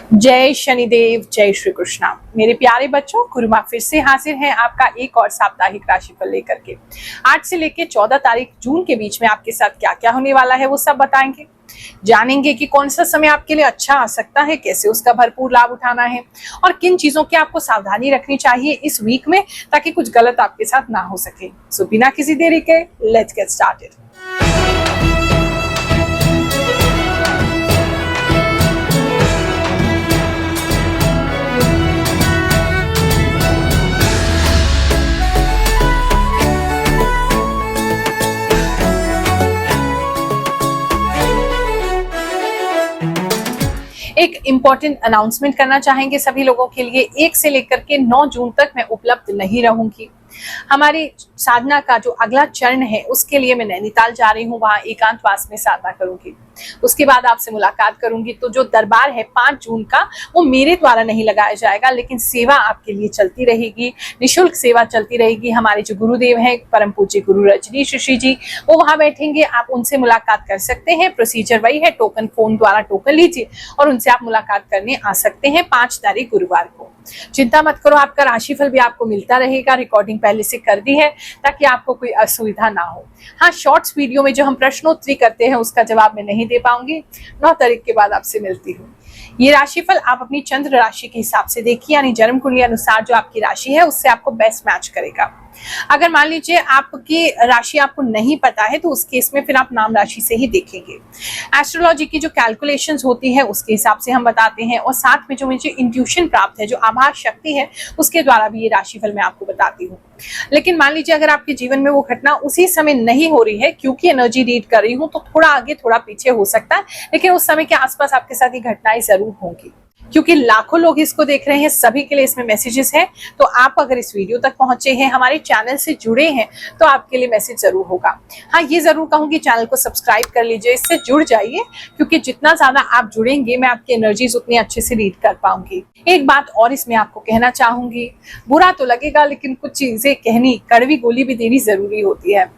जय शनिदेव, जय श्री कृष्णा। मेरे प्यारे बच्चों, गुरु माँ फिर से हाजिर हैं आपका एक और साप्ताहिक राशिफल लेकर के। 8 से लेकर 14 तारीख जून के बीच में आपके साथ क्या क्या होने वाला है वो सब बताएंगे। जानेंगे कि कौन सा समय आपके लिए अच्छा आ सकता है, कैसे उसका भरपूर लाभ उठाना है और किन चीजों की आपको सावधानी रखनी चाहिए इस वीक में, ताकि कुछ गलत आपके साथ ना हो सके। सो बिना किसी देरी के लेट्स गेट स्टार्टेड। एक इम्पॉर्टेंट अनाउंसमेंट करना चाहेंगे सभी लोगों के लिए। 1 से लेकर के 9 जून तक मैं उपलब्ध नहीं रहूंगी। हमारी साधना का जो अगला चरण है उसके लिए मैं नैनीताल जा रही हूँ, वहां एकांतवास में साधना करूंगी। उसके बाद आपसे मुलाकात करूंगी। तो जो दरबार है 5 जून का, वो मेरे द्वारा नहीं लगाया जाएगा, लेकिन सेवा आपके लिए चलती रहेगी, निःशुल्क सेवा चलती रहेगी। हमारे जो गुरुदेव हैं परम पूज्य गुरु रजनीश ऋषि जी, वो वहां बैठेंगे, आप उनसे मुलाकात कर सकते हैं। प्रोसीजर वही है, टोकन फोन द्वारा टोकन लीजिए और उनसे आप मुलाकात करने आ सकते हैं 5 तारीख गुरुवार को। चिंता मत करो, आपका राशिफल भी आपको मिलता रहेगा। रिकॉर्डिंग पहले से कर दी है ताकि आपको कोई असुविधा ना हो। हाँ, शॉर्ट्स वीडियो में जो हम प्रश्नोत्तरी करते हैं उसका जवाब मैं नहीं दे पाऊंगी। 9 तारीख के बाद आपसे मिलती हूँ। ये राशिफल आप अपनी चंद्र राशि के हिसाब से देखिए, यानी जन्म कुंडली अनुसार जो आपकी राशि है उससे आपको बेस्ट मैच करेगा। अगर मान लीजिए आपकी राशि आपको नहीं पता है तो उस केस में फिर आप नाम राशि से ही देखेंगे। एस्ट्रोलॉजी की जो कैलकुलेशंस होती है उसके हिसाब से हम बताते हैं, और साथ में जो मुझे इंट्यूशन प्राप्त है, जो आभास शक्ति है, उसके द्वारा भी ये राशिफल मैं आपको बताती हूँ। लेकिन मान लीजिए अगर आपके जीवन में वो घटना उसी समय नहीं हो रही है, क्योंकि एनर्जी रीड कर रही हूँ, तो थोड़ा आगे थोड़ा पीछे हो सकता है, लेकिन उस समय के आसपास आपके साथ ये घटनाएं जरूर होंगी। क्योंकि लाखों लोग इसको देख रहे हैं, सभी के लिए इसमें मैसेजेस हैं। तो आप अगर इस वीडियो तक पहुंचे हैं, हमारे चैनल से जुड़े हैं, तो आपके लिए मैसेज जरूर होगा। हाँ, ये जरूर कहूंगी, चैनल को सब्सक्राइब कर लीजिए, इससे जुड़ जाइए, क्योंकि जितना ज्यादा आप जुड़ेंगे मैं आपकी एनर्जीज उतनी अच्छे से रीड कर पाऊंगी। एक बात और इसमें आपको कहना चाहूंगी, बुरा तो लगेगा लेकिन कुछ चीजें कहनी, कड़वी गोली भी देनी जरूरी होती है।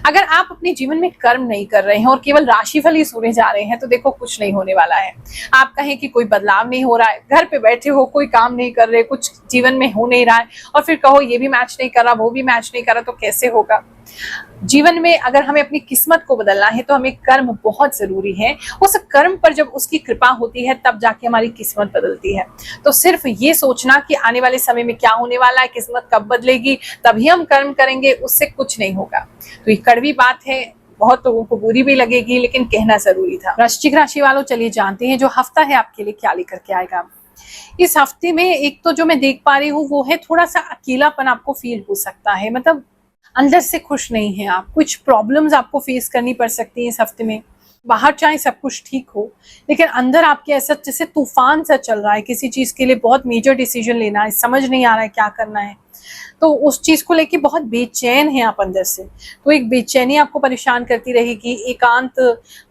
अगर आप अपने जीवन में कर्म नहीं कर रहे हैं और केवल राशिफल ही सुने जा रहे हैं, तो देखो कुछ नहीं होने वाला है। आप कहें कि कोई बदलाव नहीं हो रहा है, घर पे बैठे हो, कोई काम नहीं कर रहे, कुछ जीवन में हो नहीं रहा है, और फिर कहो ये भी मैच नहीं कर रहा, वो भी मैच नहीं कर रहा, तो कैसे होगा। जीवन में अगर हमें अपनी किस्मत को बदलना है तो हमें कर्म बहुत जरूरी है। उस कर्म पर जब उसकी कृपा होती है तब जाके हमारी किस्मत बदलती है। तो सिर्फ ये सोचना कि आने वाले समय में क्या होने वाला है, किस्मत कब बदलेगी, तभी हम कर्म करेंगे, उससे कुछ नहीं होगा। तो ये कड़वी बात है, बहुत लोगों को बुरी भी लगेगी, लेकिन कहना जरूरी था। वृश्चिक राशि वालों, चलिए जानते हैं जो हफ्ता है आपके लिए क्या लेकर के आएगा। इस हफ्ते में एक तो जो मैं देख पा रही हूँ वो है थोड़ा सा अकेलापन आपको फील हो सकता है, मतलब अंदर से खुश नहीं है आप, कुछ प्रॉब्लम्स आपको फेस करनी पड़ सकती है इस हफ्ते में। बाहर चाहे सब कुछ ठीक हो, लेकिन अंदर आपके ऐसा जैसे तूफान सा चल रहा है, किसी चीज के लिए बहुत मेजर डिसीजन लेना है, समझ नहीं आ रहा है क्या करना है, तो उस चीज को लेके बहुत बेचैन है आप अंदर से। तो एक बेचैनी आपको परेशान करती रहेगी, एकांत,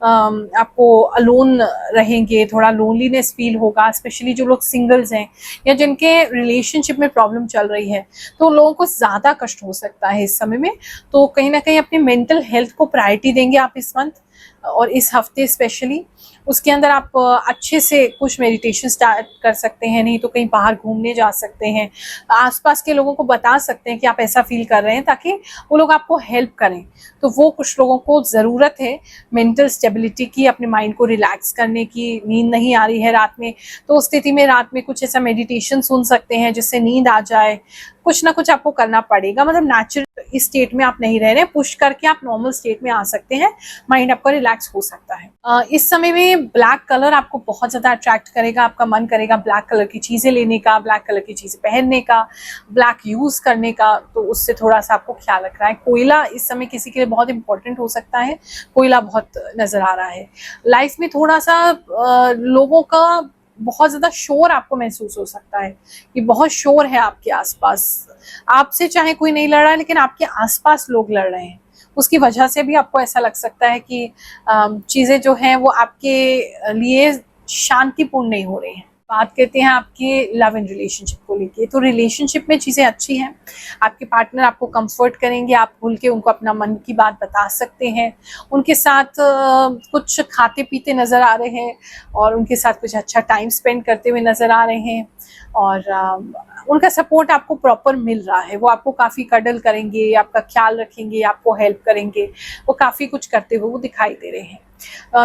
आपको अलोन रहेंगे, थोड़ा लोनलीनेस फील होगा। स्पेशली जो लोग सिंगल्स हैं या जिनके रिलेशनशिप में प्रॉब्लम चल रही है, तो लोगों को ज्यादा कष्ट हो सकता है इस समय में। तो कहीं ना कहीं अपनी मेंटल हेल्थ को प्रायोरिटी देंगे आप इस मंथ और इस हफ्ते स्पेशली। उसके अंदर आप अच्छे से कुछ मेडिटेशन स्टार्ट कर सकते हैं, नहीं तो कहीं बाहर घूमने जा सकते हैं, आसपास के लोगों को बता सकते हैं कि आप ऐसा फील कर रहे हैं, ताकि वो लोग आपको हेल्प करें। तो वो कुछ लोगों को ज़रूरत है मेंटल स्टेबिलिटी की, अपने माइंड को रिलैक्स करने की। नींद नहीं आ रही है रात में, तो उस स्थिति में रात में कुछ ऐसा मेडिटेशन सुन सकते हैं जिससे नींद आ जाए। कुछ ना कुछ आपको करना पड़ेगा, मतलब नेचुरल इस स्टेट में आप नहीं रह रहे, पुश करके आप नॉर्मल स्टेट में आ सकते हैं, माइंड आपका रिलैक्स हो सकता है। इस समय में ब्लैक कलर आपको बहुत ज्यादा अट्रैक्ट करेगा, आपका मन करेगा ब्लैक कलर की चीजें लेने का, ब्लैक कलर की चीजें पहनने का, ब्लैक यूज करने का, तो उससे थोड़ा सा आपको ख्याल रखना है। कोयला इस समय किसी के लिए बहुत इंपॉर्टेंट हो सकता है, कोयला बहुत नजर आ रहा है। लाइफ में थोड़ा सा लोगों का बहुत ज्यादा शोर आपको महसूस हो सकता है कि बहुत शोर है आपके आसपास, आपसे चाहे कोई नहीं लड़ रहा है लेकिन आपके आसपास लोग लड़ रहे हैं, उसकी वजह से भी आपको ऐसा लग सकता है कि चीजें जो हैं वो आपके लिए शांतिपूर्ण नहीं हो रही हैं। बात करते हैं आपके लव एंड रिलेशनशिप को लेके। तो रिलेशनशिप में चीज़ें अच्छी हैं, आपके पार्टनर आपको कंफर्ट करेंगे, आप खुल के उनको अपना मन की बात बता सकते हैं, उनके साथ कुछ खाते पीते नज़र आ रहे हैं और उनके साथ कुछ अच्छा टाइम स्पेंड करते हुए नज़र आ रहे हैं और उनका सपोर्ट आपको प्रॉपर मिल रहा है। वो आपको काफ़ी कडल करेंगे, आपका ख्याल रखेंगे, आपको हेल्प करेंगे, वो काफ़ी कुछ करते हुए वो दिखाई दे रहे हैं।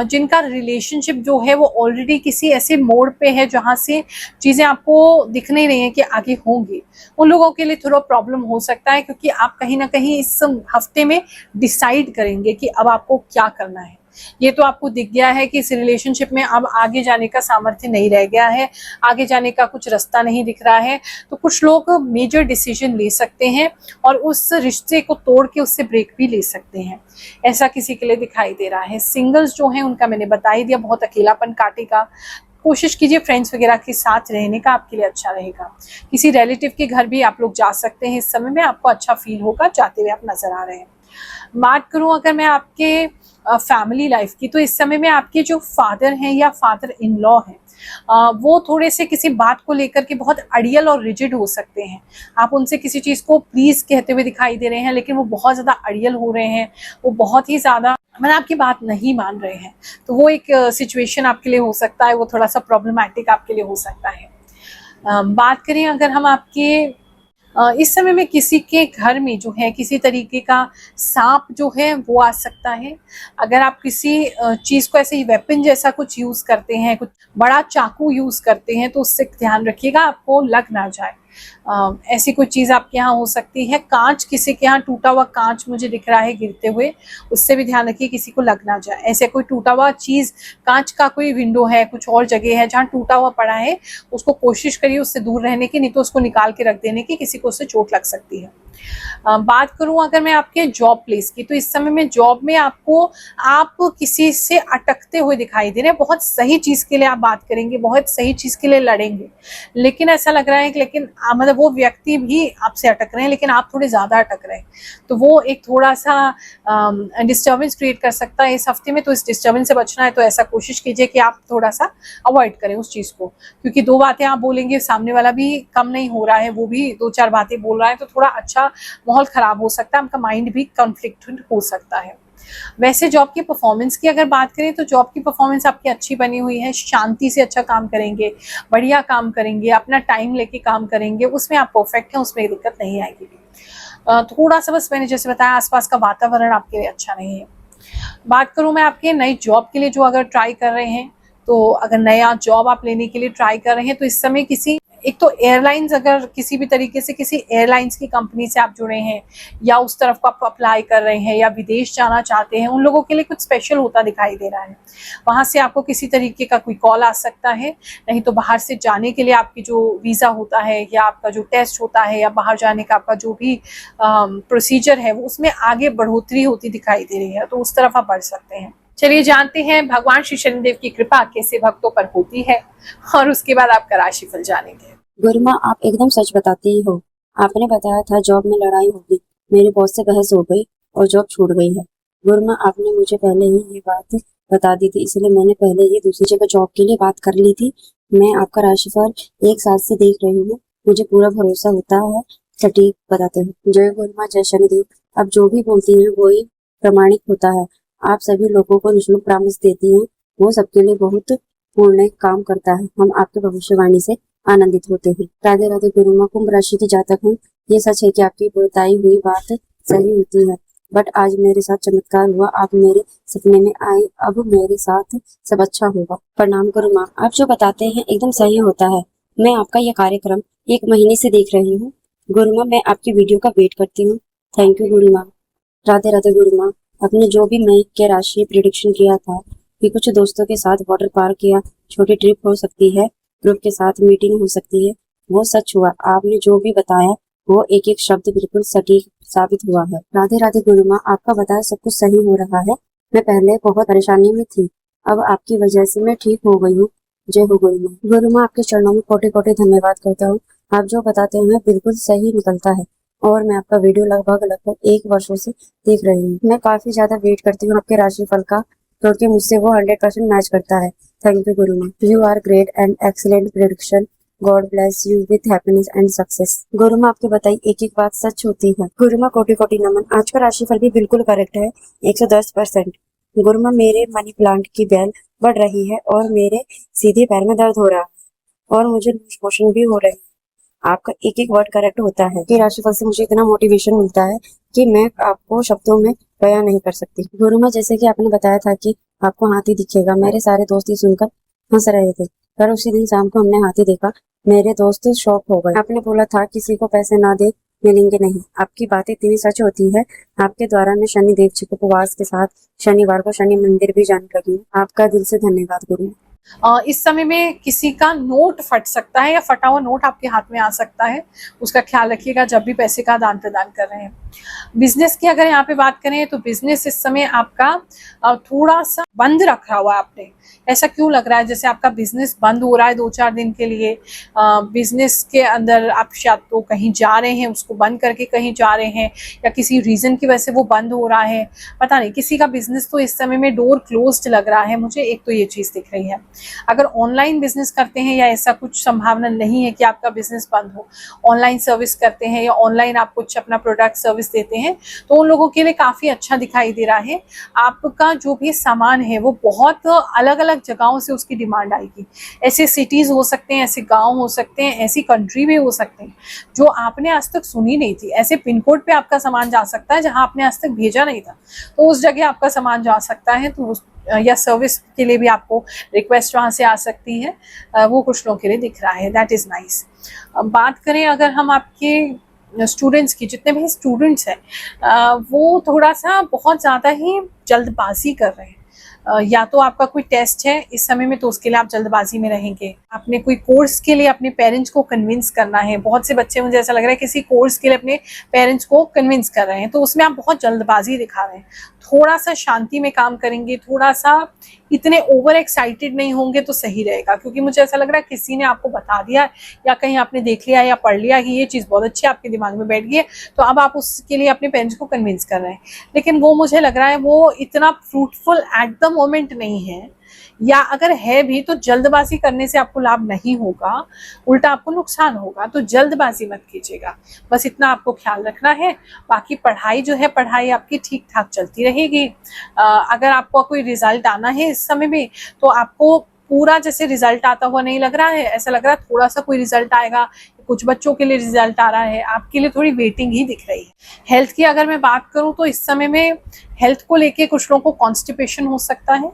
जिनका रिलेशनशिप जो है वो ऑलरेडी किसी ऐसे मोड़ पे है जहाँ से चीज़ें आपको दिख नहीं रही हैं कि आगे होंगी, उन लोगों के लिए थोड़ा प्रॉब्लम हो सकता है, क्योंकि आप कहीं ना कहीं इस हफ्ते में डिसाइड करेंगे कि अब आपको क्या करना है। ये तो आपको दिख गया है कि इस रिलेशनशिप में अब आगे जाने का सामर्थ्य नहीं रह गया है, आगे जाने का कुछ रास्ता नहीं दिख रहा है। तो कुछ लोग मेजर डिसीजन ले सकते हैं और उस रिश्ते को तोड़ के उससे ब्रेक भी ले सकते हैं, ऐसा किसी के लिए दिखाई दे रहा है। सिंगल्स जो हैं उनका मैंने बता ही दिया, बहुत अकेलापन काटेगा, कोशिश कीजिए फ्रेंड्स वगैरह के साथ रहने का, आपके लिए अच्छा रहेगा। किसी रिलेटिव के घर भी आप लोग जा सकते हैं इस समय में, आपको अच्छा फील होगा, जाते हुए आप नजर आ रहे हैं। बात करूं अगर मैं आपके फैमिली लाइफ की, तो इस समय में आपके जो फादर हैं या फादर इन लॉ हैं, वो थोड़े से किसी बात को लेकर के बहुत अड़ियल और रिजिड हो सकते हैं। आप उनसे किसी चीज़ को प्लीज़ कहते हुए दिखाई दे रहे हैं, लेकिन वो बहुत ज़्यादा अड़ियल हो रहे हैं, वो बहुत ही ज़्यादा मैंने आपकी बात नहीं मान रहे हैं। तो वो एक सिचुएशन आपके लिए हो सकता है, वो थोड़ा सा प्रॉब्लमैटिक आपके लिए हो सकता है। बात करें अगर हम आपके इस समय में किसी के घर में जो है किसी तरीके का सांप जो है वो आ सकता है। अगर आप किसी चीज़ को ऐसे वेपन जैसा कुछ यूज़ करते हैं, कुछ बड़ा चाकू यूज़ करते हैं, तो उससे ध्यान रखिएगा आपको लग ना जाए। ऐसी कोई चीज़ आपके यहाँ हो सकती है। कांच, किसी के यहाँ टूटा हुआ कांच मुझे दिख रहा है गिरते हुए, उससे भी ध्यान रखिए किसी को लग ना जाए। ऐसे कोई टूटा हुआ चीज़, कांच का कोई विंडो है, कुछ और जगह है जहाँ टूटा हुआ पड़ा है, उसको कोशिश करिए उससे दूर रहने की, नहीं तो उसको निकाल के रख देने की, किसी को उससे चोट लग सकती है। बात करूं अगर मैं आपके जॉब प्लेस की, तो इस समय में जॉब में आपको आप किसी से अटकते हुए दिखाई दे रहे हैं। बहुत सही चीज़ के लिए आप बात करेंगे, बहुत सही चीज़ के लिए लड़ेंगे, लेकिन ऐसा लग रहा है कि लेकिन मतलब वो व्यक्ति भी आपसे अटक रहे हैं, लेकिन आप थोड़े ज़्यादा अटक रहे हैं, तो वो एक थोड़ा सा डिस्टर्बेंस क्रिएट कर सकता है इस हफ्ते में। तो इस डिस्टर्बेंस से बचना है तो ऐसा कोशिश कीजिए कि आप थोड़ा सा अवॉइड करें उस चीज़ को, क्योंकि दो बातें आप बोलेंगे, सामने वाला भी कम नहीं हो रहा है, वो भी दो चार बातें बोल रहा है, तो थोड़ा अच्छा माहौल खराब हो सकता है, आपका माइंड भी कॉन्फ्लिक्टेड हो सकता है। वैसे जॉब की परफॉर्मेंस की अगर बात करें, तो जॉब की परफॉर्मेंस आपकी अच्छी बनी हुई है, शांति से अच्छा काम करेंगे, बढ़िया काम करेंगे, अपना टाइम लेके काम करेंगे, उसमें आप परफेक्ट हैं, उसमें दिक्कत नहीं आएगी। थोड़ा सा बस मैंने जैसे बताया आसपास का वातावरण आपके लिए अच्छा नहीं है। बात करूं मैं आपके नई जॉब के लिए जो अगर ट्राई कर रहे हैं, तो अगर नया जॉब आप लेने के लिए ट्राई कर रहे हैं, तो इस समय किसी एक तो एयरलाइंस, अगर किसी भी तरीके से किसी एयरलाइंस की कंपनी से आप जुड़े हैं या उस तरफ को आप अप्लाई कर रहे हैं या विदेश जाना चाहते हैं, उन लोगों के लिए कुछ स्पेशल होता दिखाई दे रहा है। वहां से आपको किसी तरीके का कोई कॉल आ सकता है, नहीं तो बाहर से जाने के लिए आपकी जो वीज़ा होता है या आपका जो टेस्ट होता है या बाहर जाने का आपका जो भी प्रोसीजर है, वो उसमें आगे बढ़ोतरी होती दिखाई दे रही है, तो उस तरफ आप बढ़ सकते हैं। चलिए जानते हैं भगवान श्री शनिदेव की कृपा कैसे भक्तों पर होती है, और उसके बाद आपका राशिफल जानेंगे। गुरु माँ, आप एकदम सच बताती ही हो। आपने बताया था जॉब में लड़ाई होगी, मेरे बॉस से बहस हो गई और जॉब छूट गई है। गुरु माँ, आपने मुझे पहले ही ये बात बता दी थी, इसलिए मैंने पहले ही दूसरी जगह जॉब के लिए बात कर ली थी। मैं आपका राशिफल एक साल से देख रही हूँ, मुझे पूरा भरोसा होता है, सटीक बताते हो। जय गुरु माँ, जय शनिदेव। अब जो भी बोलती हैं वही प्रमाणिक होता है। आप सभी लोगों को निःशुल्क प्रॉमिस देती हैं, वो सबके लिए बहुत पूर्ण काम करता है। हम आपके भविष्यवाणी से आनंदित होते हैं। राधे राधे गुरु माँ, कुंभ राशि की जातक हूँ। ये सच है कि आपकी बताई हुई बात सही होती है, बट आज मेरे साथ चमत्कार हुआ। आप मेरे सपने में आए, अब मेरे साथ सब अच्छा होगा। प्रणाम गुरु माँ, आप जो बताते हैं एकदम सही होता है। मैं आपका यह कार्यक्रम 1 महीने से देख रही हूँ। गुरु माँ, मैं आपकी वीडियो का वेट करती हूँ। थैंक यू गुरु माँ। राधे राधे गुरु माँ, आपने जो भी मई के राशि प्रिडिक्शन किया था कि कुछ दोस्तों के साथ वाटर पार्क या छोटी ट्रिप हो सकती है, ग्रुप के साथ मीटिंग हो सकती है, वो सच हुआ। आपने जो भी बताया वो एक एक शब्द बिल्कुल सटीक साबित हुआ है। राधे राधे गुरु माँ, आपका बताया सब कुछ सही हो रहा है। मैं पहले बहुत परेशानी में थी, अब आपकी वजह से मैं ठीक हो गई हूँ। जय हो गुरु माँ। गुरु माँ, आपके चरणों में कोटि कोटि धन्यवाद करता हूँ। आप जो बताते हैं बिल्कुल सही निकलता है, और मैं आपका वीडियो लगभग 1 वर्षों से देख रही हूँ। मैं काफी ज्यादा वेट करती हूँ आपके राशिफल का, क्योंकि मुझसे वो 100% मैच करता है। Thank you Guruma. You are great and excellent prediction. God bless you with happiness and success. Guruma आपको बताइए एक एक बात सच होती है। गुरुमा कोटि कोटि नमन। आज का राशिफल भी बिल्कुल करेक्ट है, 110%। गुरुमा मेरे मनी प्लांट की बेल बढ़ रही है और मेरे सीधे पैर में दर्द हो रहा है और मुझे लूज मोशन भी हो रही है। आपका एक एक वर्ड करेक्ट होता है कि राशिफल से मुझे इतना मोटिवेशन मिलता है कि मैं आपको शब्दों में बयां नहीं कर सकती। गुरुमा जैसे कि आपने बताया था कि आपको हाथी दिखेगा, मेरे सारे दोस्त ये सुनकर हंस रहे थे, पर उसी दिन शाम को हमने हाथी देखा। मेरे दोस्त शॉक हो गए। आपने बोला था किसी को पैसे ना दे मिलेंगे नहीं। आपकी बातें इतनी सच होती है। आपके द्वारा मैं शनि देव जी को उपवास के साथ शनिवार को शनि मंदिर भी जाने लगी हूँ। आपका दिल से धन्यवाद गुरु। इस समय में किसी का नोट फट सकता है या फटा हुआ नोट आपके हाथ में आ सकता है, उसका ख्याल रखिएगा जब भी पैसे का आदान प्रदान कर रहे हैं। बिजनेस की अगर यहाँ पे बात करें तो बिजनेस इस समय आपका थोड़ा सा बंद रखा हुआ है आपने। ऐसा क्यों लग रहा है जैसे आपका बिजनेस बंद हो रहा है 2-4 दिन के लिए? बिजनेस के अंदर आप शायद तो कहीं जा रहे हैं, उसको बंद करके कहीं जा रहे हैं, या किसी रीजन की वजह से वो बंद हो रहा है, पता नहीं। किसी का बिजनेस तो इस समय में डोर क्लोज्ड लग रहा है मुझे, एक तो ये चीज दिख रही है। अगर ऑनलाइन बिजनेस करते हैं या ऐसा कुछ संभावना नहीं है कि आपका बिजनेस बंद हो, ऑनलाइन सर्विस करते हैं या ऑनलाइन आप कुछ अपना प्रोडक्ट सर्विस देते हैं, तो उन लोगों के लिए काफी अच्छा दिखाई दे रहा है। आपका जो भी सामान है वो बहुत अलग अलग जगहों से उसकी डिमांड आएगी। ऐसे सिटीज हो सकते हैं, ऐसे गांव हो सकते हैं, ऐसी कंट्री भी हो सकते हैं जो आपने आज तक सुनी नहीं थी। ऐसे पिन कोड पे आपका सामान जा सकता है जहां आपने आज तक भेजा नहीं था, तो उस जगह आपका सामान जा सकता है। तो या सर्विस के लिए भी आपको रिक्वेस्ट वहां से आ सकती है, वो कुछ लोगों के लिए दिख रहा है। That is nice. बात करें अगर हम आपके स्टूडेंट्स की, जितने भी स्टूडेंट्स हैं वो थोड़ा सा बहुत ज़्यादा ही जल्दबाजी कर रहे हैं। या तो आपका कोई टेस्ट है इस समय में, तो उसके लिए आप जल्दबाजी में रहेंगे। आपने कोई कोर्स के लिए अपने पेरेंट्स को कन्विंस करना है। बहुत से बच्चे, मुझे ऐसा लग रहा है, किसी कोर्स के लिए अपने पेरेंट्स को कन्विंस कर रहे हैं, तो उसमें आप बहुत जल्दबाजी दिखा रहे हैं। थोड़ा सा शांति में काम करेंगे, थोड़ा सा इतने ओवर एक्साइटेड नहीं होंगे तो सही रहेगा, क्योंकि मुझे ऐसा लग रहा है किसी ने आपको बता दिया या कहीं आपने देख लिया या पढ़ लिया कि ये चीज़ बहुत अच्छी आपके दिमाग में बैठ गई है, तो अब आप उसके लिए अपने पेरेंट्स को कन्विंस कर रहे हैं। लेकिन वो मुझे लग रहा है वो इतना फ्रूटफुल एट द मोमेंट नहीं है, या अगर है भी तो जल्दबाजी करने से आपको लाभ नहीं होगा, उल्टा आपको नुकसान होगा। तो जल्दबाजी मत कीजिएगा, बस इतना आपको ख्याल रखना है। बाकी पढ़ाई जो है, पढ़ाई आपकी ठीक ठाक चलती रहेगी। अगर आपको कोई रिजल्ट आना है इस समय में, तो आपको पूरा जैसे रिजल्ट आता हुआ नहीं लग रहा है, ऐसा लग रहा है थोड़ा सा कोई रिजल्ट आएगा। कुछ बच्चों के लिए रिजल्ट आ रहा है, आपके लिए थोड़ी वेटिंग ही दिख रही है। हेल्थ की अगर मैं बात करूं तो इस समय में हेल्थ को लेके कुछ लोगों को कॉन्स्टिपेशन हो सकता है।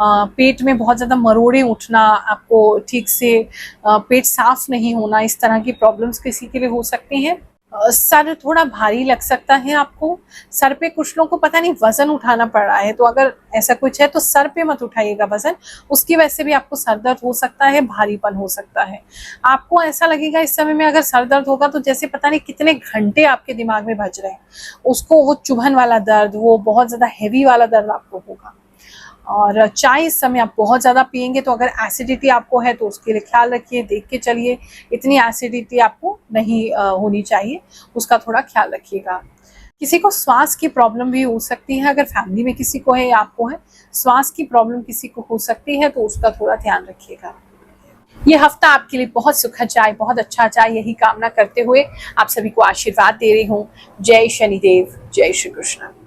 पेट में बहुत ज़्यादा मरोड़े उठना, आपको ठीक से पेट साफ नहीं होना, इस तरह की प्रॉब्लम्स किसी के लिए हो सकती हैं। सर थोड़ा भारी लग सकता है आपको। सर पे कुछ लोगों को पता नहीं वजन उठाना पड़ रहा है, तो अगर ऐसा कुछ है तो सर पे मत उठाइएगा वजन, उसकी वजह से भी आपको सर दर्द हो सकता है, भारीपन हो सकता है। आपको ऐसा लगेगा इस समय में अगर सर दर्द होगा तो जैसे पता नहीं कितने घंटे आपके दिमाग में बज रहे हैं, उसको वो चुभन वाला दर्द, वो बहुत ज़्यादा हैवी वाला दर्द आपको होगा। और चाय इस समय आप बहुत ज़्यादा पियेंगे, तो अगर एसिडिटी आपको है तो उसके लिए ख्याल रखिए, देख के चलिए। इतनी एसिडिटी आपको नहीं होनी चाहिए, उसका थोड़ा ख्याल रखिएगा। किसी को श्वास की प्रॉब्लम भी हो सकती है, अगर फैमिली में किसी को है या आपको है, श्वास की प्रॉब्लम किसी को हो सकती है, तो उसका थोड़ा ध्यान रखिएगा। ये हफ्ता आपके लिए बहुत सुखद जाए, बहुत अच्छा जाए, यही कामना करते हुए आप सभी को आशीर्वाद दे रही हूँ। जय शनिदेव, जय श्री कृष्ण।